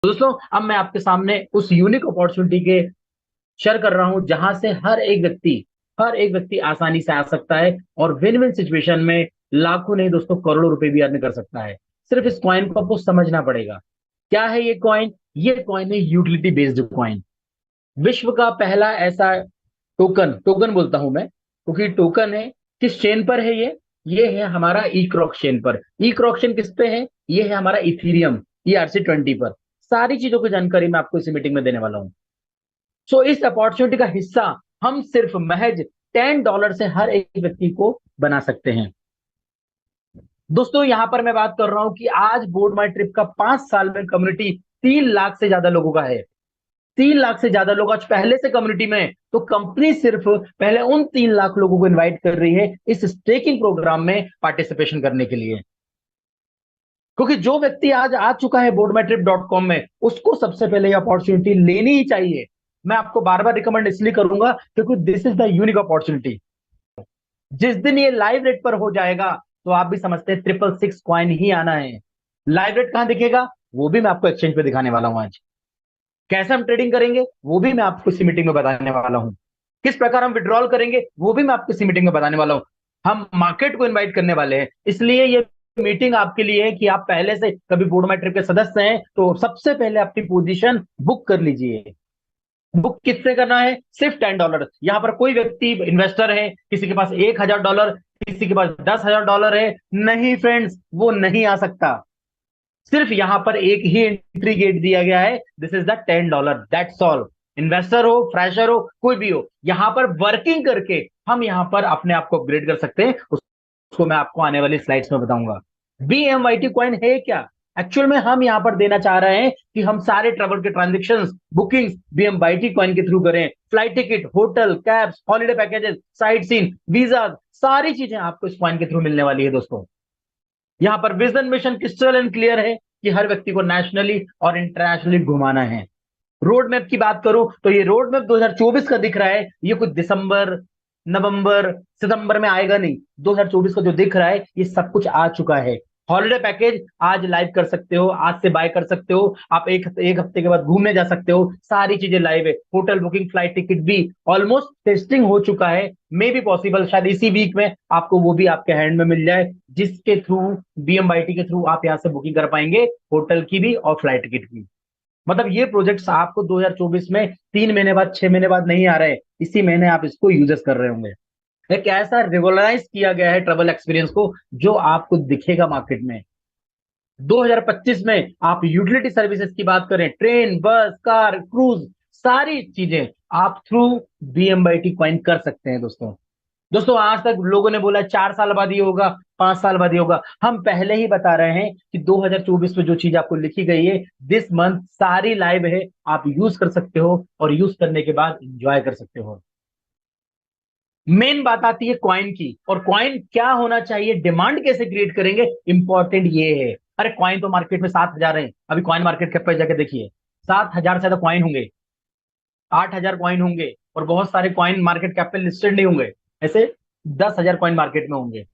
दोस्तों अब मैं आपके सामने उस यूनिक अपॉर्चुनिटी के शेयर कर रहा हूं जहां से हर एक व्यक्ति आसानी से आ सकता है और विन विन सिचुएशन में लाखों नहीं दोस्तों करोड़ों रुपए भी अर्न कर सकता है। सिर्फ इस कॉइन को आपको समझना पड़ेगा। क्या है ये कॉइन? ये कॉइन है यूटिलिटी बेस्ड कॉइन। विश्व का पहला ऐसा टोकन टोकन बोलता हूं मैं क्योंकि टोकन है। किस चेन पर है ये है हमारा ई क्रॉक चेन पर। ई क्रॉक चेन किस पे है? ये है हमारा इथीरियम ERC20 पर। सारी चीजों की जानकारी मैं आपको इस मीटिंग में देने वाला हूं। सो इस अपॉर्चुनिटी का हिस्सा हम सिर्फ महज $10 से हर एक व्यक्ति को बना सकते हैं। दोस्तों यहां पर मैं बात कर रहा हूं कि आज बोर्ड माई ट्रिप का 5 साल में कम्युनिटी 3 लाख से ज्यादा लोगों का है। 3 लाख से ज्यादा लोग आज पहले से कम्युनिटी में हैं। तो कंपनी सिर्फ पहले उन 3 लाख लोगों को इनवाइट कर रही है इस स्टेकिंग प्रोग्राम में पार्टिसिपेशन करने के लिए। क्योंकि जो व्यक्ति आज आ चुका है boardmytrip.com में उसको सबसे पहले ये अपॉर्चुनिटी लेनी ही चाहिए। मैं आपको बार बार रिकमेंड इसलिए करूंगा क्योंकि this is the unique opportunity. जिस दिन ये लाइव रेट पर हो जाएगा तो आप भी समझते हैं 666 कॉइन ही आना है। लाइव रेट कहां दिखेगा वो भी मैं आपको एक्सचेंज पे दिखाने वाला हूं आज। कैसे हम ट्रेडिंग करेंगे वो भी मैं आपको इसी मीटिंग में बताने वाला हूं। किस प्रकार हम विड्रॉल करेंगे वो भी मैं आपको इसी मीटिंग में बताने वाला हूं। हम मार्केट को इनवाइट करने वाले हैं इसलिए ये मीटिंग आपके लिए है कि आप पहले से कभी बोर्ड माई ट्रिप के सदस्य हैं तो सबसे पहले अपनी पोजीशन बुक कर लीजिए। बुक किससे करना है? सिर्फ $10। यहां पर कोई व्यक्ति इन्वेस्टर है किसी के पास $1,000 किसी के पास $10,000 है, नहीं फ्रेंड्स वो नहीं आ सकता। सिर्फ यहां पर एक ही एंट्री गेट दिया गया है, this is the $10, that's all. Investor हो फ्रेशर हो कोई भी हो यहां पर वर्किंग करके हम यहां पर अपने आप को अपग्रेड कर सकते हैं। उसको मैं आपको आने वाली स्लाइड्स में बताऊंगा। BMYT कॉइन है क्या? एक्चुअल में हम यहां पर देना चाह रहे हैं कि हम सारे ट्रेवल के ट्रांजेक्शन बुकिंग्स BMYT कॉइन के थ्रू करें। Flight ticket, hotel, cabs, holiday packages, sightseeing, visa, सारी चीजें आपको इस कॉइन के थ्रू मिलने वाली है दोस्तों। यहां पर vision mission crystal and clear है कि हर व्यक्ति को नेशनली और इंटरनेशनली घुमाना है। रोड मैप की बात करूं तो ये रोड मैप 2024 का दिख रहा है। ये कुछ दिसंबर, नवंबर, सितंबर में आएगा नहीं। 2024 का जो दिख रहा है ये सब कुछ आ चुका है। हॉलिडे पैकेज आज लाइव कर सकते हो, आज से बाय कर सकते हो। आप एक हफ्ते के बाद घूमने जा सकते हो। सारी चीजें लाइव है। होटल बुकिंग, फ्लाइट टिकट भी ऑलमोस्ट टेस्टिंग हो चुका है। मे बी पॉसिबल शायद इसी वीक में आपको वो भी आपके हैंड में मिल जाए जिसके थ्रू BMYT के थ्रू आप यहाँ से बुकिंग कर पाएंगे होटल की भी और फ्लाइट टिकट की। मतलब ये प्रोजेक्ट्स आपको 2024 में 3 महीने बाद 6 महीने बाद नहीं आ रहे, इसी महीने आप इसको यूजेस कर रहे होंगे। एक ऐसा रिवोल्यूशनाइज किया गया है ट्रेवल एक्सपीरियंस को जो आपको दिखेगा मार्केट में। 2025 में आप यूटिलिटी सर्विसेज की बात करें, ट्रेन, बस, कार, क्रूज, सारी चीजें आप थ्रू BMYT कॉइन कर सकते हैं दोस्तों। दोस्तों आज तक लोगों ने बोला 4 साल बाद ये होगा, 5 साल बाद ये होगा। हम पहले ही बता रहे हैं कि 2024 में जो चीज आपको लिखी गई है दिस मंथ सारी लाइव है। आप यूज कर सकते हो और यूज करने के बाद इंजॉय कर सकते हो। मेन बात आती है कॉइन की। और कॉइन क्या होना चाहिए, डिमांड कैसे क्रिएट करेंगे, इंपॉर्टेंट ये है। अरे कॉइन तो मार्केट में 7,000 है। अभी कॉइन मार्केट कैप पर जाकर देखिए 7,000 से ज्यादा कॉइन होंगे, 8,000 कॉइन होंगे और बहुत सारे कॉइन मार्केट कैप पे लिस्टेड नहीं होंगे। ऐसे 10,000 कॉइन मार्केट में होंगे।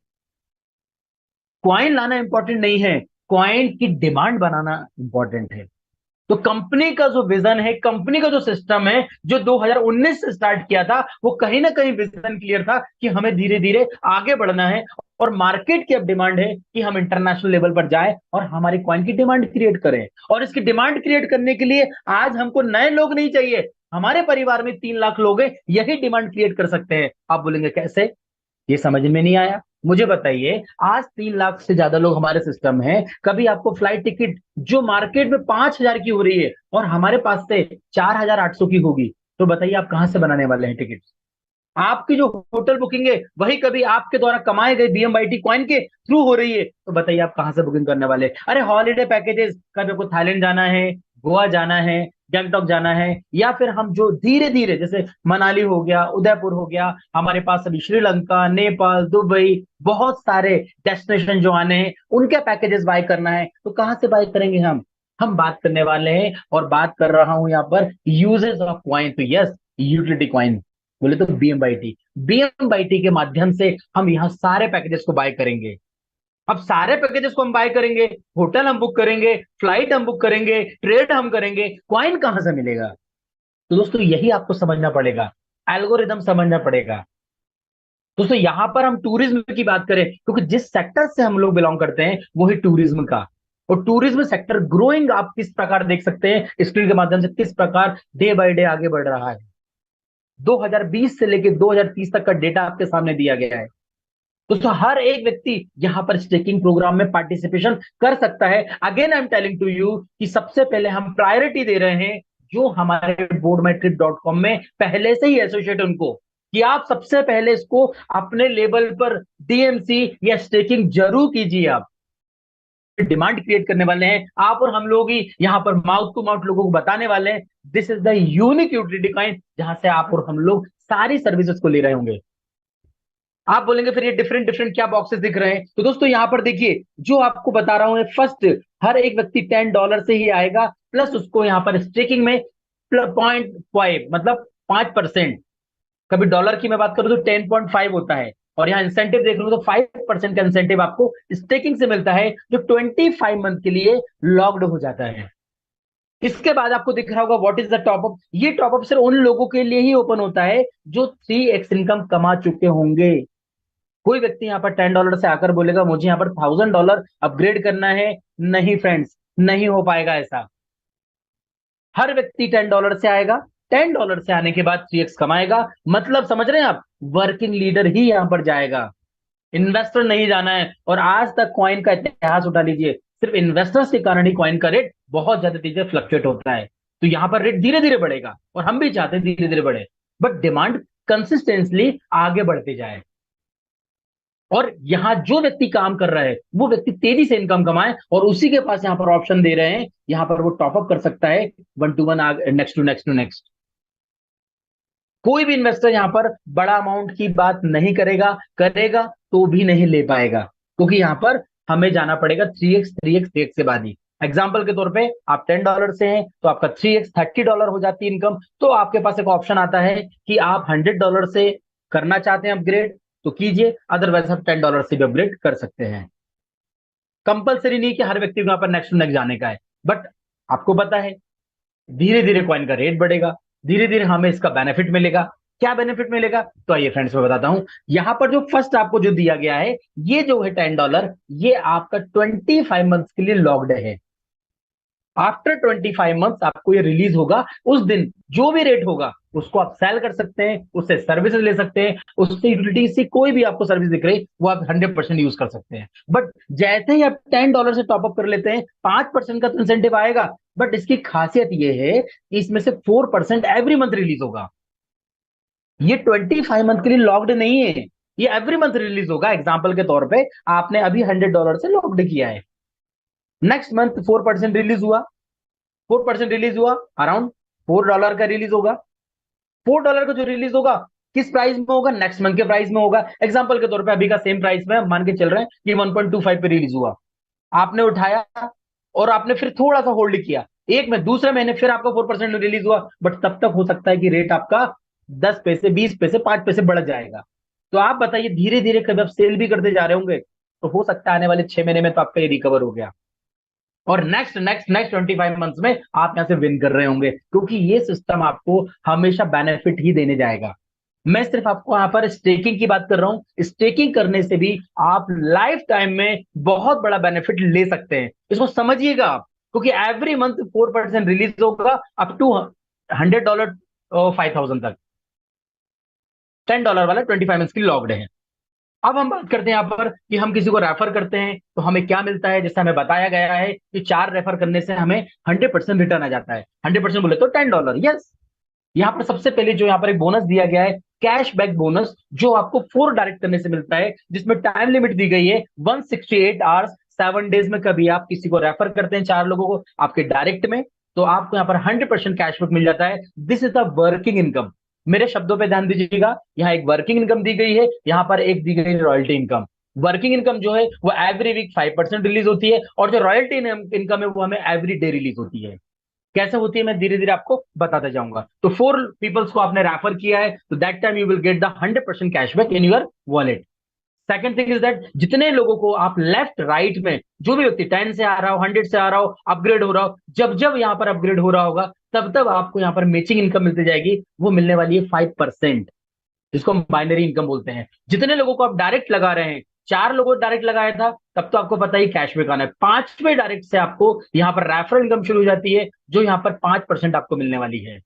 कॉइन लाना इंपॉर्टेंट नहीं है, कॉइन की डिमांड बनाना इंपॉर्टेंट है। तो कंपनी का जो विजन है, कंपनी का जो सिस्टम है जो 2019 से स्टार्ट किया था वो कहीं ना कहीं विजन क्लियर था कि हमें धीरे धीरे आगे बढ़ना है। और मार्केट की अब डिमांड है कि हम इंटरनेशनल लेवल पर जाएं और हमारी कॉइन की डिमांड क्रिएट करें। और इसकी डिमांड क्रिएट करने के लिए आज हमको नए लोग नहीं चाहिए। हमारे परिवार में 3 लाख लोग हैं, यही डिमांड क्रिएट कर सकते हैं। आप बोलेंगे कैसे? ये समझ में नहीं आया? मुझे बताइए। आज 3 लाख से ज्यादा लोग हमारे सिस्टम हैं, कभी आपको फ्लाइट टिकट जो मार्केट में 5,000 की हो रही है और हमारे पास से 4,800 की होगी, तो बताइए आप कहां से बनाने वाले हैं टिकट? आपकी जो होटल बुकिंग है वही कभी आपके द्वारा कमाए गए BMYT कॉइन के थ्रू हो रही है, तो बताइए आप कहां से बुकिंग करने वाले हैं? अरे हॉलीडे पैकेजेस, कभी आपको थाईलैंड जाना है, गोवा जाना है, गैंगटॉक जाना है, या फिर हम जो धीरे धीरे जैसे मनाली हो गया, उदयपुर हो गया, हमारे पास अभी श्रीलंका, नेपाल, दुबई, बहुत सारे डेस्टिनेशन जो आने हैं उनके पैकेजेस बाय करना है, तो कहां से बाय करेंगे हम बात करने वाले हैं। और बात कर रहा हूं यहाँ पर यूजेस ऑफ क्वाइन। तो यस, यूटिलिटी क्वाइन बोले तो BMYT के माध्यम से हम यहाँ सारे पैकेजेस को बाय करेंगे। अब सारे पैकेजेस को हम बाय करेंगे, होटल हम बुक करेंगे, फ्लाइट हम बुक करेंगे, ट्रेड हम करेंगे, कॉइन कहां से मिलेगा? तो दोस्तों यही आपको समझना पड़ेगा, एल्गोरिदम समझना पड़ेगा। दोस्तों यहां पर हम टूरिज्म की बात करें, क्योंकि जिस सेक्टर से हम लोग बिलोंग करते हैं वो है टूरिज्म का, और टूरिज्म सेक्टर ग्रोइंग आप किस प्रकार देख सकते हैं स्क्रीन के माध्यम से, किस प्रकार डे बाय डे आगे बढ़ रहा है। 2020 से लेकर 2030 तक का डेटा आपके सामने दिया गया है। दोस्तों हर एक व्यक्ति यहां पर स्टेकिंग प्रोग्राम में पार्टिसिपेशन कर सकता है। Again I am telling to you कि सबसे पहले हम प्रायोरिटी दे रहे हैं जो हमारे boardmytrip.com में पहले से ही एसोसिएट उनको, कि आप सबसे पहले इसको अपने लेवल पर डीएमसी या स्टेकिंग जरूर कीजिए। आप डिमांड क्रिएट करने वाले हैं, आप और हम लोग ही यहां पर माउथ टू माउथ लोगों को बताने वाले हैं this is the unique utility coin, जहां से आप और हम लोग सारी सर्विसेज को ले रहे होंगे। आप बोलेंगे फिर ये डिफरेंट डिफरेंट क्या बॉक्सेस दिख रहे हैं, तो दोस्तों यहां पर देखिए जो आपको बता रहा हूं, फर्स्ट हर एक व्यक्ति $10 से ही आएगा, प्लस उसको यहां पर स्टेकिंग में 0.5 मतलब 5%। कभी डॉलर की मैं बात करूं तो 10.5 होता है, और यहाँ इंसेंटिव देख लो तो 5% का इंसेंटिव आपको स्टेकिंग से मिलता है, जो 25 मंथ के लिए लॉक्ड हो जाता है। इसके बाद आपको दिख रहा होगा व्हाट इज द टॉपअप। ये टॉपअप सिर्फ उन लोगों के लिए ही ओपन होता है जो 3x इनकम कमा चुके होंगे। कोई व्यक्ति यहाँ पर $10 से आकर बोलेगा मुझे यहाँ पर $1000 अपग्रेड करना है, नहीं फ्रेंड्स, नहीं हो पाएगा ऐसा। हर व्यक्ति $10 से आएगा, $10 से आने के बाद 3x कमाएगा, मतलब समझ रहे हैं आप, वर्किंग लीडर ही यहां पर जाएगा, इन्वेस्टर नहीं जाना है। और आज तक कॉइन का इतिहास उठा लीजिए, सिर्फ इन्वेस्टर्स के कारण ही कॉइन का रेट बहुत ज्यादा तेजी से फ्लक्चुएट होता है। तो यहां पर रेट धीरे धीरे बढ़ेगा, और हम भी चाहते हैं धीरे धीरे बढ़े, बट डिमांड कंसिस्टेंटली आगे बढ़ते जाए। और यहां जो व्यक्ति काम कर रहा है वो व्यक्ति तेजी से इनकम कमाए, और उसी के पास यहां पर ऑप्शन दे रहे हैं, यहां पर वो टॉपअप कर सकता है 1 to 1, next to next to next. कोई भी इन्वेस्टर यहां पर बड़ा अमाउंट की बात नहीं करेगा, करेगा तो भी नहीं ले पाएगा, क्योंकि यहां पर हमें जाना पड़ेगा 3x 3x 3x के बाद ही। एग्जाम्पल के तौर पे आप $10 से हैं तो आपका 3x $30 हो जाती है इनकम, तो आपके पास एक ऑप्शन आता है कि आप $100 से करना चाहते हैं अपग्रेड तो कीजिए, अदरवाइज आप $10 से भी अपग्रेड कर सकते हैं। कंपलसरी नहीं कि हर व्यक्ति को यहाँ पर नेक्स्ट टू नेक्स्ट जाने का है, बट आपको पता है धीरे धीरे कॉइन का रेट बढ़ेगा, धीरे धीरे हमें इसका बेनिफिट मिलेगा। क्या बेनिफिट मिलेगा, तो आइए फ्रेंड्स मैं बताता हूं। यहां पर जो फर्स्ट आपको जो दिया गया है ये जो है $10, ये आपका 25 मंथ्स के लिए लॉक्ड है। आफ्टर 25 मंथ्स आपको ये रिलीज होगा, उस दिन जो भी रेट होगा उसको आप सेल कर सकते हैं, उससे सर्विसेज ले सकते हैं, उससे यूटिलिटी से कोई भी आपको सर्विस दिख रही वो आप 100% यूज कर सकते हैं। बट जैसे ही आप $10 से टॉपअप कर लेते हैं 5% का तो इंसेंटिव आएगा, बट इसकी खासियत ये है कि इसमें से 4% एवरी मंथ रिलीज होगा। ये 25 मंथ के लिए लॉक्ड नहीं है, ये एवरी मंथ रिलीज होगा। एग्जाम्पल के तौर पे आपने अभी $100 से लॉक्ड किया है, नेक्स्ट मंथ 4% रिलीज हुआ, 4% रिलीज हुआ, अराउंड $4 का रिलीज होगा। $4 का जो रिलीज होगा किस प्राइस में होगा, नेक्स्ट मंथ के प्राइस में होगा। एग्जांपल के तौर पे अभी का सेम प्राइस में मान के चल रहे हैं कि 1.25 पे रिलीज हुआ, आपने उठाया और आपने फिर थोड़ा सा होल्ड किया, एक में दूसरे महीने फिर आपका 4% रिलीज हुआ, बट तब तक हो सकता है कि रेट आपका 10 पैसे 20 पैसे 5 पैसे बढ़ जाएगा। तो आप बताइए धीरे धीरे कभी आप सेल भी करते जा रहे होंगे, तो हो सकता है आने वाले 6 महीने में तो आपका ये रिकवर हो गया, और नेक्स्ट नेक्स्ट नेक्स्ट 25 मंथ्स में आप यहां से विन कर रहे होंगे, क्योंकि ये सिस्टम आपको हमेशा बेनिफिट ही देने जाएगा। मैं सिर्फ आपको यहां पर स्टेकिंग की बात कर रहा हूं, स्टेकिंग करने से भी आप लाइफ टाइम में बहुत बड़ा बेनिफिट ले सकते हैं, इसको समझिएगा आप, क्योंकि एवरी मंथ 4% रिलीज होगा अप टू $100 5,000 तक। $10 वाला 25 मंथ्स की लॉक्ड है। अब हम बात करते हैं यहाँ पर कि हम किसी को रेफर करते हैं तो हमें क्या मिलता है, जैसे हमें बताया गया है कि 4 रेफर करने से हमें 100% रिटर्न आ जाता है। 100% बोले तो $10, यस। यहाँ पर सबसे पहले जो यहाँ पर एक बोनस दिया गया है, कैशबैक बोनस, जो आपको 4 डायरेक्ट करने से मिलता है, जिसमें टाइम लिमिट दी गई है 168 आवर्स 7 डेज में। कभी आप किसी को रेफर करते हैं 4 लोगों को आपके डायरेक्ट में, तो आपको यहाँ पर 100% कैशबैक मिल जाता है। This is the working income. मेरे शब्दों पे ध्यान दीजिएगा, यहाँ एक वर्किंग इनकम दी गई है, यहाँ पर एक दी गई रॉयल्टी इनकम। वर्किंग इनकम जो है वो एवरी वीक 5% रिलीज होती है, और जो रॉयल्टी इनकम है वो हमें एवरी डे रिलीज होती है। कैसे होती है मैं धीरे धीरे आपको बताता जाऊंगा। तो 4 पीपल्स को आपने रेफर किया है, तो that time you will get the 100% cashback in your wallet. Second thing is that जितने लोगों को आप लेफ्ट राइट में, जो भी व्यक्ति 10 से आ रहा हो, 100 से आ रहा हो, अपग्रेड हो रहा हो, जब जब यहाँ पर अपग्रेड हो रहा होगा तब तब आपको यहाँ पर मैचिंग इनकम मिलती जाएगी। वो मिलने वाली है 5%, जिसको हम बाइनरी इनकम बोलते हैं। जितने लोगों को आप डायरेक्ट लगा रहे हैं, 4 लोगों को डायरेक्ट लगाया था तब तो आपको पता ही कैशबैक आना है, 5वें डायरेक्ट से आपको यहाँ पर रेफरल इनकम शुरू हो जाती है, जो यहाँ पर 5% आपको मिलने वाली है।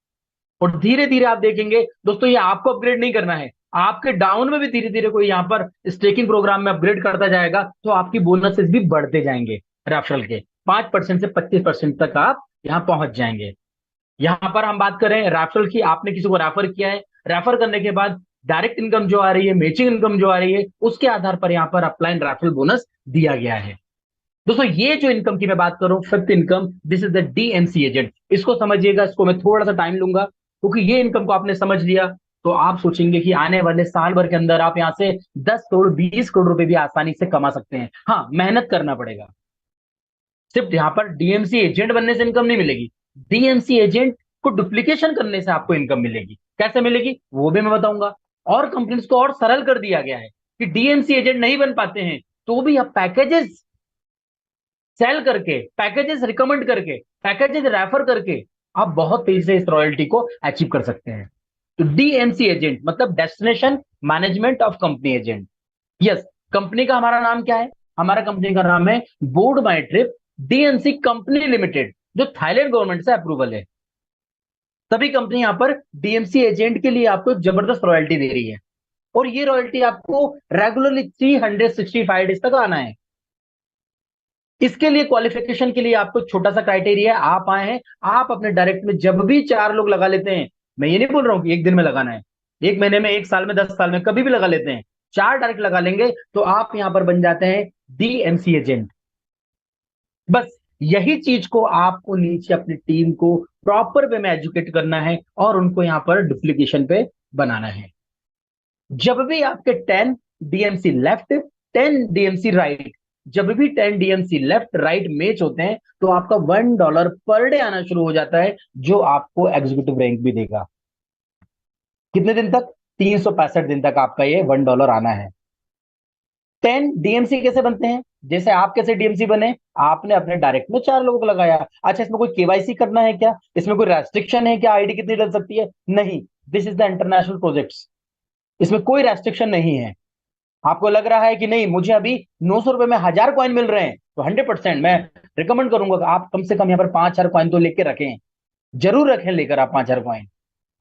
और धीरे धीरे आप देखेंगे दोस्तों, ये आपको अपग्रेड नहीं करना है, आपके डाउन में भी धीरे धीरे कोई यहाँ पर स्टेकिंग प्रोग्राम में अपग्रेड करता जाएगा तो आपकी बोनसेस भी बढ़ते जाएंगे। रेफरल के 5% से 25% तक आप यहाँ पहुंच जाएंगे। यहां पर हम बात करें रेफरल की, आपने किसी को रेफर किया है, रेफर करने के बाद डायरेक्ट इनकम जो आ रही है, मैचिंग इनकम जो आ रही है, उसके आधार पर यहाँ पर अपलाइन रेफरल बोनस दिया गया है। दोस्तों ये जो इनकम की मैं बात कर रहा हूं, fifth income, this is the DMC agent. इसको समझिएगा, इसको मैं थोड़ा सा टाइम लूंगा, क्योंकि ये इनकम को आपने समझ लिया तो आप सोचेंगे कि आने वाले साल भर के अंदर आप यहाँ से 10 करोड़ 20 करोड़ रुपए भी आसानी से कमा सकते हैं। हाँ, मेहनत करना पड़ेगा। सिर्फ यहाँ पर डीएमसी एजेंट बनने से इनकम नहीं मिलेगी, डीएमसी एजेंट को डुप्लीकेशन करने से आपको इनकम मिलेगी। कैसे मिलेगी वो भी मैं बताऊंगा। और कंपनीज को और सरल कर दिया गया है कि डीएमसी एजेंट नहीं बन पाते हैं तो भी आप पैकेजेस सेल करके, पैकेजेस रिकमेंड करके, पैकेजेस रेफर करके आप बहुत तेजी से इस रॉयल्टी को अचीव कर सकते हैं। तो डीएमसी एजेंट मतलब destination management of company agent. Yes, company का हमारा नाम क्या है? हमारा कंपनी का नाम है बोर्ड माई ट्रिप डीएमसी कंपनी लिमिटेड, जो थाईलैंड गवर्नमेंट से अप्रूवल है। तभी कंपनी यहां पर डीएमसी एजेंट के लिए आपको एक जबरदस्त रॉयल्टी दे रही है, और ये रॉयल्टी आपको रेगुलरली 365 डेज तक आना है। इसके लिए क्वालिफिकेशन के लिए आपको छोटा सा क्राइटेरिया, आप आए हैं, आप अपने डायरेक्ट में जब भी 4 लोग लगा लेते हैं, मैं ये नहीं बोल रहा हूं कि एक दिन में लगाना है, एक महीने में, एक साल में, 10 साल में, कभी भी लगा लेते हैं, 4 डायरेक्ट लगा लेंगे तो आप यहां पर बन जाते हैं डीएमसी एजेंट। बस यही चीज को आपको नीचे अपनी टीम को प्रॉपर वे में एजुकेट करना है और उनको यहां पर डुप्लीकेशन पे बनाना है। जब भी आपके 10 डीएमसी लेफ्ट, 10 डीएमसी राइट, जब भी 10 डीएमसी लेफ्ट राइट मैच होते हैं तो आपका $1 पर डे आना शुरू हो जाता है, जो आपको एग्जीक्यूटिव रैंक भी देगा। कितने दिन तक? 365 दिन तक आपका ये $1 आना है। 10 डीएमसी कैसे बनते हैं? जैसे आप कैसे डीएमसी बने, आपने अपने डायरेक्ट में 4 लोगों को लगाया। अच्छा, इसमें कोई केवाईसी करना है क्या? इसमें कोई रेस्ट्रिक्शन है क्या? आईडी कितनी डल सकती है? नहीं, this is the international projects, इसमें कोई रेस्ट्रिक्शन नहीं है। आपको लग रहा है कि नहीं, मुझे अभी 900 रुपए में 1000 कॉइन मिल रहे हैं, तो 100% मैं रिकमेंड करूंगा कि आप कम से कम यहाँ पर 5000 कॉइन तो लेके रखें, जरूर रखें लेकर आप 5000 कॉइन।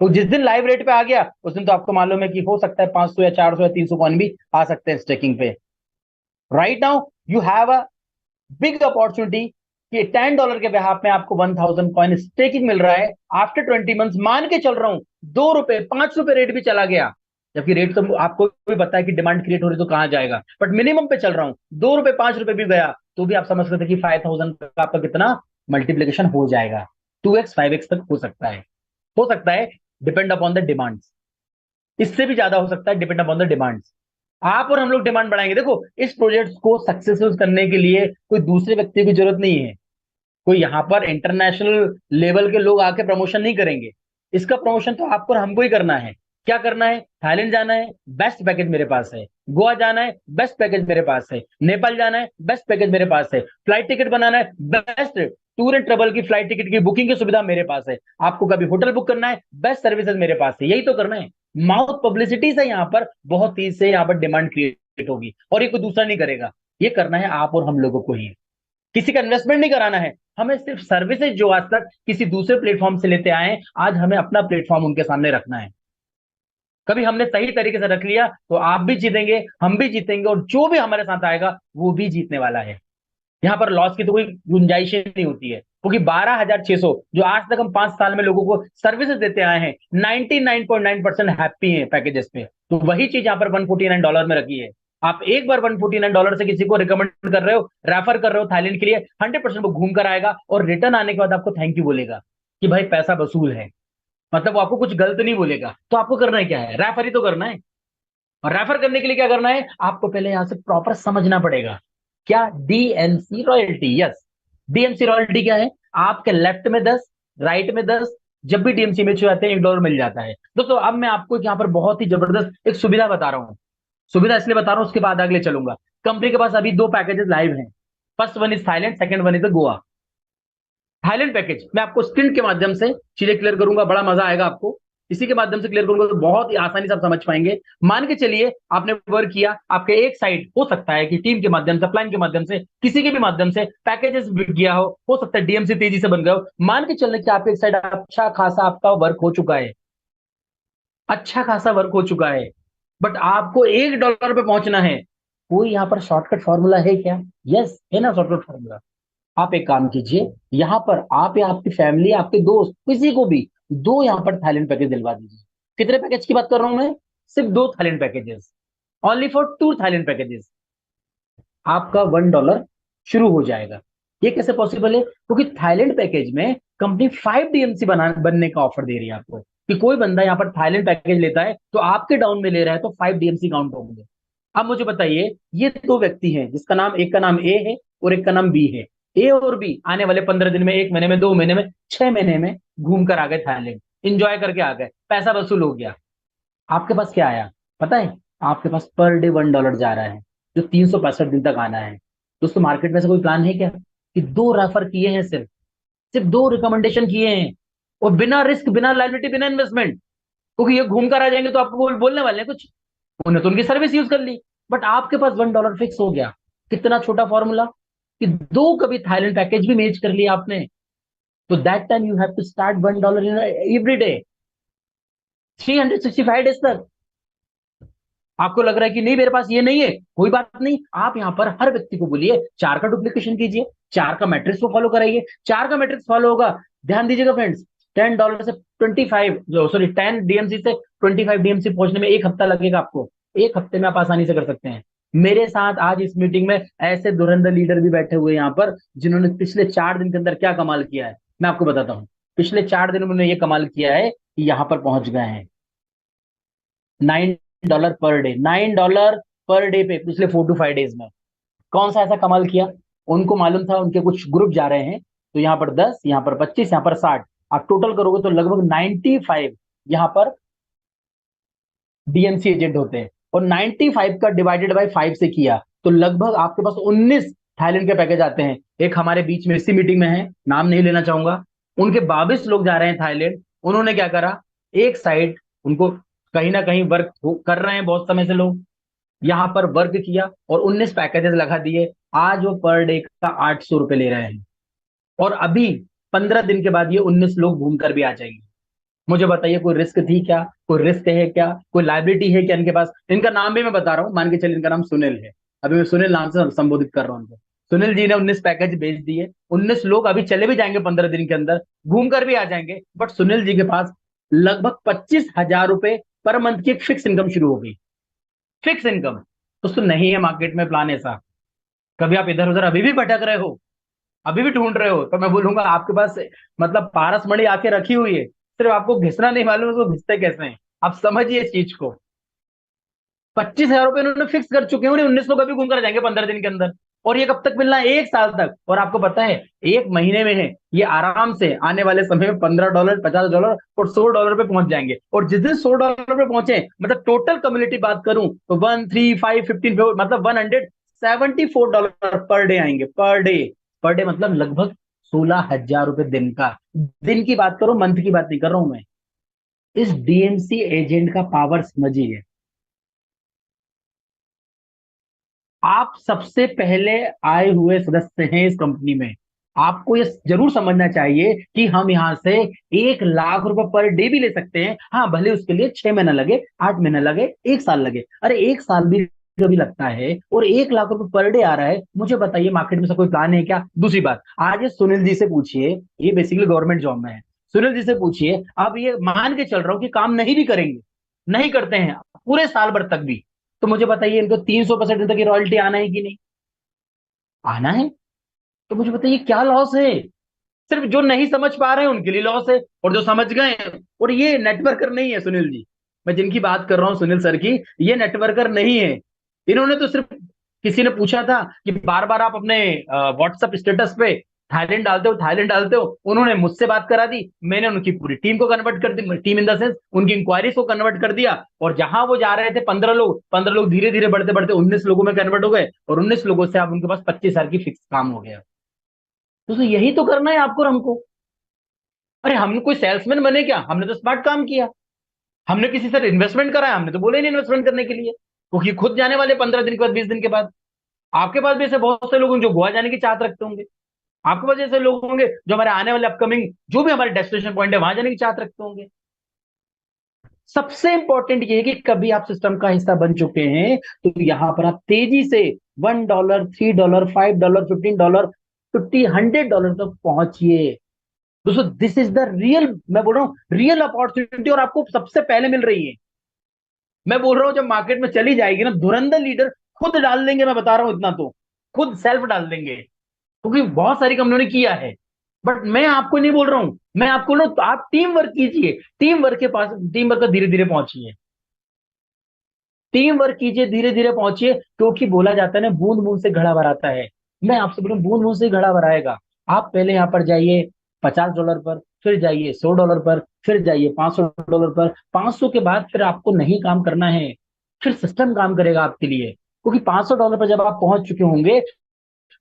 तो जिस दिन लाइव रेट पे आ गया उस दिन तो आपको मालूम है कि हो सकता है 500 या 400 या 300 कॉइन भी आ सकते हैं स्टेकिंग पे। Right now you have a big opportunity कि $10 के बेहाफ में आपको 1000 कॉइन स्टेकिंग मिल रहा है आफ्टर 20 मंथ्स। मान के चल रहा हूं 2 रुपए 5 रुपए रेट भी चला गया, जबकि रेट तो आपको भी पता है कि डिमांड क्रिएट हो रही तो कहां जाएगा, बट मिनिमम पे चल रहा हूं, 2 रुपए 5 रुपए भी गया तो भी आप समझ सकते हैं कि 5000 का आपका कितना मल्टीप्लीकेशन हो जाएगा। 2x 5x तक हो सकता है, हो सकता है, डिपेंड अपॉन द डिमांड्स। इससे भी ज्यादा हो सकता है, डिपेंड अपॉन द डिमांड्स। आप और हम लोग डिमांड बढ़ाएंगे। देखो, इस प्रोजेक्ट को सक्सेसफुल करने के लिए कोई दूसरे व्यक्ति की जरूरत नहीं है, कोई यहाँ पर इंटरनेशनल लेवल के लोग आके प्रमोशन नहीं करेंगे। इसका प्रमोशन तो आपको और हमको ही करना है। क्या करना है? थाईलैंड जाना है, बेस्ट पैकेज मेरे पास है। गोवा जाना है, बेस्ट पैकेज मेरे पास है। नेपाल जाना है, बेस्ट पैकेज मेरे पास है। फ्लाइट टिकट बनाना है, बेस्ट टूर एंड ट्रेवल की फ्लाइट टिकट की बुकिंग की सुविधा मेरे पास है। आपको कभी होटल बुक करना है, बेस्ट सर्विसेज मेरे पास है। यही तो करना है। माउथ पब्लिसिटी से यहाँ पर बहुत तेज से यहाँ पर डिमांड क्रिएट होगी, और ये कोई दूसरा नहीं करेगा, ये करना है आप और हम लोगों को ही। किसी का इन्वेस्टमेंट नहीं कराना है हमें, सिर्फ सर्विसेज जो आज तक किसी दूसरे प्लेटफॉर्म से लेते आए हैं, आज हमें अपना प्लेटफॉर्म उनके सामने रखना है। कभी हमने सही तरीके से रख लिया तो आप भी जीतेंगे, हम भी जीतेंगे, और जो भी हमारे साथ आएगा वो भी जीतने वाला है। यहाँ पर लॉस की तो कोई गुंजाइश ही नहीं होती है, क्योंकि 12,600 जो आज तक हम 5 साल में लोगों को सर्विसेज देते आए हैं, 99.9% हैप्पी हैं पैकेजेस पे। तो वही चीज यहाँ पर $149 में रखी है। आप एक बार $149 से किसी को रिकमेंड कर रहे हो, रेफर कर रहे हो थाईलैंड के लिए, 100% वो घूम कर आएगा और रिटर्न आने के बाद आपको थैंक यू बोलेगा कि भाई पैसा वसूल है। मतलब वो आपको कुछ गलत नहीं बोलेगा। तो आपको करना है क्या है? रेफर ही तो करना है। और रेफर करने के लिए क्या करना है? आपको पहले यहां से प्रॉपर समझना पड़ेगा क्या DMC royalty. Yes, DMC royalty क्या है? आपके लेफ्ट में 10, राइट में 10, जब भी डीएमसी में जाते हैं $1 मिल जाता है। दोस्तों अब मैं आपको यहाँ पर बहुत ही जबरदस्त एक सुविधा बता रहा हूँ। सुविधा इसलिए बता रहा हूं, उसके बाद अगले चलूंगा। कंपनी के पास अभी 2 पैकेजेस लाइव हैं। First one is Thailand, second one is Goa. Thailand package मैं आपको स्क्रीन के माध्यम से चीजें क्लियर करूंगा, बड़ा मजा आएगा आपको। इसी के माध्यम से क्लियर करूंगा तो बहुत ही आसानी से आप समझ पाएंगे। मान के चलिए आपने वर्क किया, आपके एक साइड हो सकता है कि टीम के माध्यम से, प्लान के माध्यम से, किसी के भी माध्यम से पैकेजेस बिक गया हो सकता है डीएमसी तेजी से बन गया हो। मान के चलने कि आपके एक साइड अच्छा खासा आपका वर्क हो चुका है, अच्छा खासा वर्क हो चुका है, बट आपको $1 पे पहुंचना है। कोई यहाँ पर शॉर्टकट फॉर्मूला है क्या? यस, है ना शॉर्टकट फॉर्मूला। आप एक काम कीजिए, यहाँ पर आप या आपकी फैमिली, आपके दोस्त, किसी को भी 2 यहाँ पर थाईलैंड पैकेज दिलवा दीजिए। कितने पैकेज की बात कर रहा हूं मैं? सिर्फ 2 Thailand packages, only for 2 Thailand packages. आपका $1 शुरू हो जाएगा। ये कैसे पॉसिबल है? क्योंकि थाईलैंड पैकेज में कंपनी 5 डीएमसी बनने का ऑफर दे रही है आपको, कि कोई बंदा यहाँ पर थाईलैंड पैकेज लेता है तो आपके डाउन में ले रहा है तो 5 डीएमसी काउंट होंगे। अब मुझे बताइए, ये 2 व्यक्ति हैं जिसका नाम, एक का नाम ए है और एक का नाम बी है। ए और बी आने वाले 15 दिन में, 1 महीने में, 2 महीने में, 6 महीने में घूम कर आ गए थाईलैंड, इंजॉय करके आ गए, पैसा वसूल हो गया। आपके पास क्या आया पता है? आपके पास पर डे $1 जा रहा है, जो 365 दिन तक आना है। दोस्तों मार्केट में से कोई प्लान है क्या कि 2 रेफर किए हैं, सिर्फ सिर्फ 2 रिकमेंडेशन किए हैं, और बिना रिस्क, बिना लाइबिलिटी, बिना इन्वेस्टमेंट? क्योंकि ये घूम कर आ जाएंगे तो आपको बोलने वाले हैं कुछ, उन्हें तो उनकी सर्विस यूज कर ली। बट आपके पास $1 फिक्स हो गया। कितना छोटा फॉर्मूला कि 2 कभी थाईलैंड पैकेज भी मैच कर लिया आपने, तो that time you have to start $1 in every day, 365 days तक। आपको लग रहा है कि नहीं मेरे पास ये नहीं है, कोई बात नहीं, आप यहाँ पर हर व्यक्ति को बोलिए 4 का डुप्लीकेशन कीजिए, 4 का मैट्रिक्स को फॉलो कराइए। 4 का मैट्रिक्स फॉलो होगा, ध्यान दीजिएगा फ्रेंड्स, $10 से 25, सॉरी 10 डीएमसी से 25 डीएमसी पहुंचने में 1 हफ्ता लगेगा आपको। 1 हफ्ते में आप आसानी से कर सकते हैं। मेरे साथ आज इस मीटिंग में ऐसे धुरंधर लीडर भी बैठे हुए हैं यहाँ पर, जिन्होंने पिछले 4 दिन के अंदर क्या कमाल किया है, मैं आपको बताता हूँ। पिछले 4 दिन में उन्होंने ये कमाल किया है कि यहाँ पर पहुंच गए हैं $9 पर डे, $9 पर डे पे पिछले 4 to 5 डेज में। कौन सा ऐसा कमाल किया? उनको मालूम था उनके कुछ ग्रुप जा रहे हैं, तो यहाँ पर 10, यहाँ पर 25, यहाँ पर 60, आप टोटल करोगे तो लगभग 95 यहाँ पर डीएमसी एजेंट होते हैं। और 95 का डिवाइडेड बाय 5 से किया तो लगभग आपके पास 19 थाईलैंड के पैकेज आते हैं। एक हमारे बीच में इसी मीटिंग में है, नाम नहीं लेना चाहूंगा, उनके 22 लोग जा रहे हैं थाईलैंड। उन्होंने क्या करा, एक साइड उनको कहीं ना कहीं वर्क कर रहे हैं बहुत समय से लोग, यहाँ पर वर्क किया और 19 पैकेजेस लगा दिए। आज वो पर डे का ₹800 ले रहे हैं, और अभी 15 दिन के बाद ये 19 लोग घूम कर भी आ जाएंगे। मुझे बताइए, कोई रिस्क थी क्या? कोई रिस्क है क्या? कोई लाइबिलिटी है क्या इनके पास? इनका नाम भी मैं बता रहा हूँ, मान के चलिए इनका नाम सुनील है, अभी मैं सुनील नाम से संबोधित कर रहा हूँ उनको। सुनील जी ने 19 पैकेज भेज दिए, 19 लोग अभी चले भी जाएंगे 15 दिन के अंदर, घूम कर भी आ जाएंगे। बट सुनील जी के पास लगभग ₹25,000 पर मंथ की एक फिक्स इनकम शुरू हो गई। फिक्स इनकम दोस्तों नहीं है मार्केट में प्लान ऐसा। कभी आप इधर उधर अभी भी भटक रहे हो, अभी भी ढूंढ रहे हो, तो मैं बोलूंगा आपके पास मतलब पारस मणि आके रखी हुई है, सिर्फ आपको घिसना नहीं मालूम उसको घिसते कैसे हैं। आप समझिए इस चीज को। ₹25,000 इन्होंने फिक्स कर चुके हैं, उन्हें 19 लोग अभी घूम कर जाएंगे 15 दिन के अंदर। और ये कब तक मिलना है? 1 साल तक। और आपको पता है 1 महीने में है ये आराम से आने वाले समय में $15, $50 और $100 पे पहुंच जाएंगे। और जिस दिन $100 पे पहुंचे, मतलब टोटल कम्युनिटी बात करूं तो 1, 3, 5, 15, मतलब $174 पर डे आएंगे, पर डे। पर डे मतलब लगभग ₹16,000 दिन का। दिन की बात करो, मंथ की बात नहीं कर रहा हूं मैं। इस डीएमसी एजेंट का पावर समझिए। आप सबसे पहले आए हुए सदस्य हैं इस कंपनी में। आपको ये जरूर समझना चाहिए कि हम यहां से ₹1,00,000 पर डे भी ले सकते हैं। हाँ, भले उसके लिए 6 महीना लगे, 8 महीना लगे, 1 साल लगे। अरे 1 साल भी कभी लगता है और ₹1,00,000 पर डे आ रहा है। मुझे बताइए मार्केट में से कोई प्लान है क्या? दूसरी बात, आज ये सुनील जी से पूछिए, ये बेसिकली गवर्नमेंट जॉब में है। सुनील जी से पूछिए, अब ये मान के चल रहा हूं कि काम नहीं भी करेंगे, नहीं करते हैं पूरे साल भर तक भी, तो मुझे बताइए इनको 300% तक की रॉयल्टी आना है कि नहीं? आना है। तो मुझे बताइए क्या लॉस है? सिर्फ जो नहीं समझ पा रहे हैं उनके लिए लॉस है, और जो समझ गए हैं, और ये नेटवर्कर नहीं है सुनील जी, मैं जिनकी बात कर रहा हूं सुनील सर की, ये नेटवर्कर नहीं है। इन्होंने तो सिर्फ, किसी ने पूछा था कि बार बार आप अपने व्हाट्सएप स्टेटस पे थाईलैंड डालते हो, उन्होंने मुझसे बात करा दी, मैंने उनकी पूरी टीम को कन्वर्ट कर दी, टीम इन द सेंस उनकी इंक्वायरीज को कन्वर्ट कर दिया, और जहां वो जा रहे थे 15 लोग धीरे धीरे बढ़ते बढ़ते 19 लोगों में कन्वर्ट हो गए, और 19 लोगों से अब उनके पास 25 साल की फिक्स काम हो गया। तो यही तो करना है आपको और हमको। अरे हमने कोई सेल्समैन बने क्या, हमने तो स्मार्ट काम किया। हमने किसी से इन्वेस्टमेंट कराया, हमने तो बोले नहीं इन्वेस्टमेंट करने के लिए, क्योंकि खुद जाने वाले 15 दिन के बाद, 20 दिन के बाद। आपके पास भी ऐसे बहुत से लोग होंगे जो गोवा जाने की चाहत रखते होंगे। आपके पास ऐसे लोग होंगे जो हमारे आने वाले अपकमिंग जो भी हमारे डेस्टिनेशन पॉइंट है वहां जाने की चाहत रखते होंगे। सबसे इंपॉर्टेंट ये है कि कभी आप सिस्टम का हिस्सा बन चुके हैं तो यहां पर आप तेजी से $1, $3, $5, $15, 50, $100 तक पहुंचिए। दोस्तों दिस इज द रियल, मैं बोल रहा हूं रियल अपॉर्चुनिटी, और आपको सबसे पहले मिल रही है। मैं बोल रहा हूं जब मार्केट में चली जाएगी ना, धुरंधर लीडर खुद डाल देंगे, मैं बता रहा हूं इतना तो, खुद सेल्फ डाल देंगे, क्योंकि बहुत सारी कंपनियों ने किया है। बट मैं आपको नहीं बोल रहा हूं, मैं आपको बोल रहा हूं तो आप टीम वर्क कीजिए, टीम वर्क के पास, टीम वर्क का धीरे धीरे पहुंचिए, टीम वर्क कीजिए, धीरे धीरे पहुंचिए, क्योंकि बोला जाता है ना बूंद बूंद से घड़ा भराता है। मैं आपसे बोलूं बूंद बूंद से घड़ा भराएगा। आप पहले यहां पर जाइए $50 पर, फिर जाइए $100 पर, फिर जाइए $500 पर। 500 के बाद फिर आपको नहीं काम करना है, फिर सिस्टम काम करेगा आपके लिए, क्योंकि $500 पर जब आप पहुंच चुके होंगे,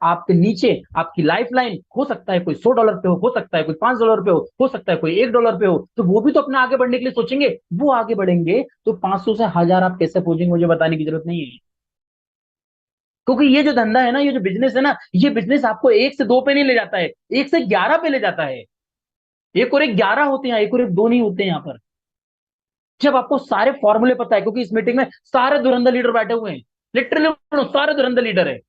आपके नीचे आपकी लाइफ लाइन हो सकता है कोई $100 पे हो सकता है कोई $5 पे हो सकता है कोई $1 पे हो, तो वो भी तो अपना आगे बढ़ने के लिए सोचेंगे, वो आगे बढ़ेंगे तो 500 से 1000 आप कैसे पहुंचेंगे मुझे बताने की जरूरत नहीं है। क्योंकि ये जो धंधा है ना, ये जो बिजनेस है ना, ये बिजनेस आपको 1 से 2 पे नहीं ले जाता है, 1 से 11 पे ले जाता है। एक और एक 11 होते हैं, एक और एक 2 नहीं होते हैं यहाँ पर। जब आपको सारे फॉर्मूले पता है, क्योंकि इस मीटिंग में सारे धुरंधर लीडर बैठे हुए हैं, लिटरली सारे धुरंधर लीडर है।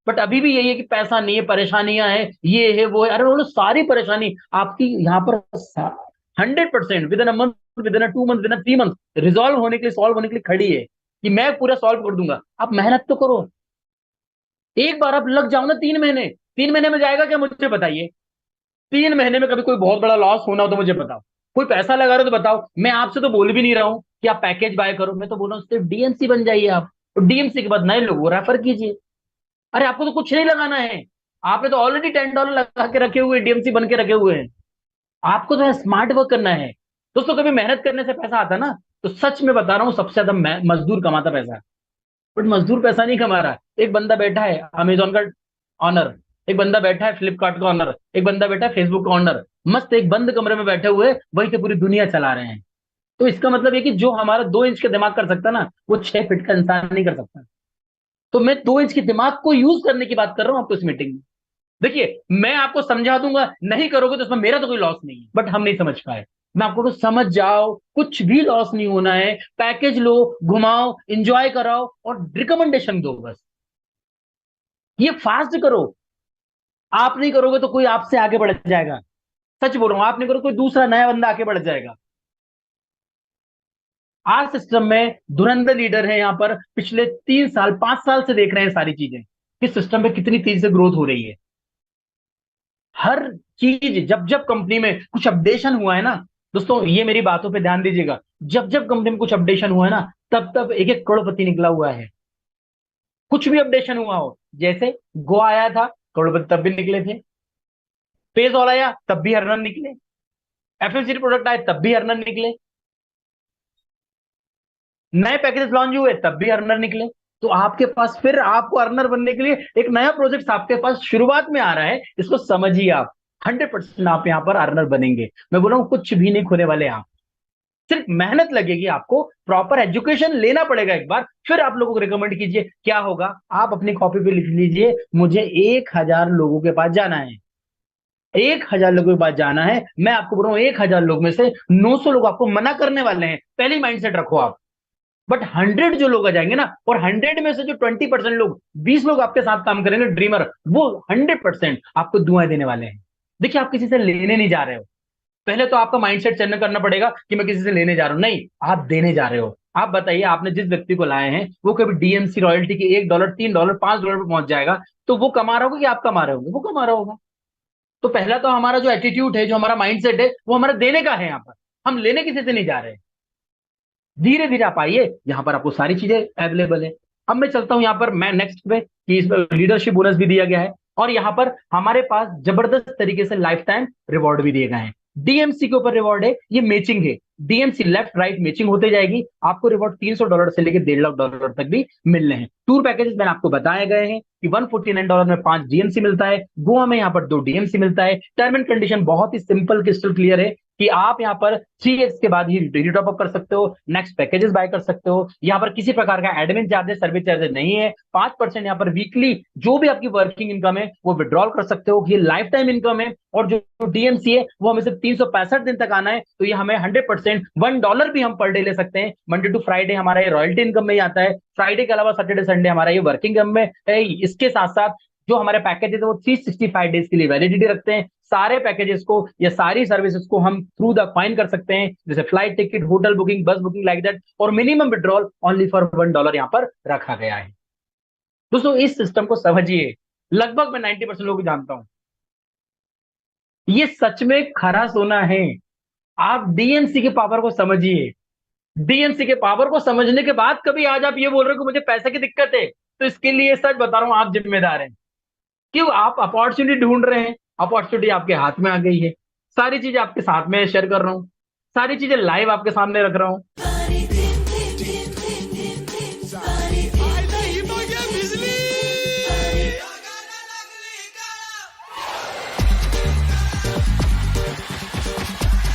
बट अभी भी यही है कि पैसा नहीं है, परेशानियां हैं, ये है वो है, अरे बोलो सारी परेशानी आपकी यहाँ पर 100% with in a month, with in a 2 month, with in 3 month resolve होने के लिए, सॉल्व होने के लिए खड़ी है, कि मैं पूरा सॉल्व कर दूंगा। आप मेहनत तो करो, एक बार आप लग जाओ ना, 3 महीने, 3 महीने में जाएगा क्या मुझे बताइए। 3 महीने में कभी कोई बहुत बड़ा लॉस होना हो तो मुझे बताओ, कोई पैसा लगा रहे हो तो बताओ। मैं आपसे तो बोल भी नहीं रहा हूं कि आप पैकेज बाय करो, मैं तो बोल रहा हूँ सिर्फ डीएमसी बन जाइए आप, और डीएमसी के बाद नए लोगों को रेफर कीजिए। अरे आपको तो कुछ नहीं लगाना है, आपने तो ऑलरेडी $10 लगा के रखे हुए, डीएमसी बन के रखे हुए हैं। आपको तो है स्मार्ट वर्क करना है। दोस्तों कभी मेहनत करने से पैसा आता ना, तो सच में बता रहा हूँ सबसे ज्यादा मजदूर कमाता पैसा। बट मजदूर पैसा नहीं कमा रहा। एक बंदा बैठा है अमेजोन का ऑनर, एक बंदा बैठा है फ्लिपकार्ट का ऑनर, एक बंदा बैठा है फेसबुक का ऑनर, मस्त एक बंद कमरे में बैठे हुए वहीं से पूरी दुनिया चला रहे हैं। तो इसका मतलब ये कि जो हमारा 2 इंच का दिमाग कर सकता ना, वो 6 फीट का इंसान नहीं कर सकता। तो मैं 2 इंच के दिमाग को यूज करने की बात कर रहा हूं आपको इस मीटिंग में। देखिए मैं आपको समझा दूंगा, नहीं करोगे तो उसमें मेरा तो कोई लॉस नहीं है, बट हम नहीं समझ पाए। मैं आपको तो समझ जाओ, कुछ भी लॉस नहीं होना है, पैकेज लो, घुमाओ, एंजॉय कराओ और रिकमेंडेशन दो बस। ये फास्ट करो। आप नहीं करोगे तो कोई आपसे आगे बढ़ जाएगा। सच बोल रहा हूं, आप नहीं करोगे कोई दूसरा नया बंदा आगे बढ़ जाएगा। आज सिस्टम में धुरंधर लीडर है यहाँ पर, पिछले 3 साल 5 साल से देख रहे हैं सारी चीजें कि सिस्टम में कितनी तेजी से ग्रोथ हो रही है। हर चीज, जब जब कंपनी में कुछ अपडेशन हुआ है ना, दोस्तों ये मेरी बातों पे ध्यान दीजिएगा, जब जब कंपनी में कुछ अपडेशन हुआ है ना, तब तब एक एक करोड़पति निकला हुआ है। कुछ भी अपडेशन हुआ हो, जैसे गो आया था, करोड़पति तब भी निकले थे। पेज ऑल आया तब भी अर्नर निकले। एफएमसीजी प्रोडक्ट आए तब भी अर्नर निकले। नए पैकेजेस लॉन्च हुए तब भी अर्नर निकले। तो आपके पास फिर आपको अर्नर बनने के लिए एक नया प्रोजेक्ट आपके पास शुरुआत में आ रहा है, इसको समझिए आप। 100% आप यहाँ पर अर्नर बनेंगे। मैं बोल रहा हूँ कुछ भी नहीं खोने वाले आप, सिर्फ मेहनत लगेगी, आपको प्रॉपर एजुकेशन लेना पड़ेगा एक बार, फिर आप लोगों को रिकमेंड कीजिए। क्या होगा, आप अपनी कॉपी पे लिख लीजिए, मुझे 1000 लोगों के पास जाना है, 1000 लोगों के पास जाना है। मैं आपको बोल रहा हूँ 1000 लोग में से 900 लोग आपको मना करने वाले हैं, पहले ही माइंडसेट रखो आप। बट 100 जो लोग आ जाएंगे ना, और 100 में से जो 20% लोग, 20 लोग आपके साथ काम करेंगे ड्रीमर, वो 100% आपको दुआएं देने वाले हैं। देखिए आप किसी से लेने नहीं जा रहे हो, पहले तो आपका माइंडसेट चेंज करना पड़ेगा कि मैं किसी से लेने जा रहा हूं, नहीं, आप देने जा रहे हो। आप बताइए, आपने जिस व्यक्ति को लाए हैं वो कभी डीएमसी रॉयल्टी की $1, $3, $5 पे पहुंच जाएगा, तो वो कमा रहा होगा कि आप कमा रहे होंगे, वो कमा रहा होगा। तो पहला तो हमारा जो एटीट्यूड है, जो हमारा माइंडसेट है, वो हमारा देने का है। यहाँ पर हम लेने किसी से नहीं जा रहे। धीरे धीरे आप आइए, यहाँ पर आपको सारी चीजें अवेलेबल है। अब मैं चलता हूँ यहाँ पर, मैं नेक्स्ट पे कि इस लीडरशिप बोनस भी दिया गया है। और यहाँ पर हमारे पास जबरदस्त तरीके से लाइफ टाइम रिवॉर्ड भी दिए गए हैं। डीएमसी के ऊपर रिवॉर्ड है, ये मैचिंग है। डीएमसी लेफ्ट राइट मैचिंग होते जाएगी, आपको रिवॉर्ड $300 से लेकर $1.5 लाख तक भी मिल रहे हैं। टूर पैकेजेस मैंने आपको बताए गए हैं कि $149 में 5 डीएमसी मिलता है, गोवा में यहाँ पर 2 डीएमसी मिलता है। टर्म एंड कंडीशन बहुत ही सिंपल क्रिस्टल क्लियर है कि आप यहाँ पर 3x के बाद ही डेली टॉप अप कर सकते हो, नेक्स्ट पैकेजेस बाय कर सकते हो। यहाँ पर किसी प्रकार का एडमिन चार्जेस सर्विस चार्जेस नहीं है। 5% यहाँ पर वीकली जो भी आपकी वर्किंग इनकम है वो विड्रॉल कर सकते हो, ये लाइफ टाइम इनकम है। और जो डीएमसी है वो हमें सिर्फ 365 दिन तक आना है, तो ये हमें 100% $1 भी हम पर डे ले सकते हैं। मंडे टू फ्राइडे हमारा ये रॉयल्टी इनकम में ही आता है, फ्राइडे के अलावा सैटरडे संडे हमारा ये वर्किंग इनकम में है। इसके साथ साथ जो हमारे पैकेजेस है वो 365 डेज के लिए वैलिडिटी रखते हैं। सारे पैकेजेस को या सारी सर्विसेज को हम थ्रू द फाइन कर सकते हैं, जैसे फ्लाइट टिकट, होटल बुकिंग, बस बुकिंग, लाइक दैट। और मिनिमम विड्रॉल ओनली फॉर $1 यहाँ पर रखा गया है। दोस्तों इस सिस्टम को समझिए, लगभग मैं 90% लोग जानता हूं, ये सच में खरा सोना है। आप डीएमसी के पावर को समझिए। डीएमसी के पावर को समझने के बाद कभी आज आप ये बोल रहे हो कि मुझे पैसे की दिक्कत है, तो इसके लिए सच बता रहा हूं आप जिम्मेदार हैं। क्यों? आप अपॉर्चुनिटी ढूंढ रहे हैं, अपॉर्चुनिटी आपके हाथ में आ गई है। सारी चीजें आपके साथ में शेयर कर रहा हूं, सारी चीजें लाइव आपके सामने रख रहा हूं।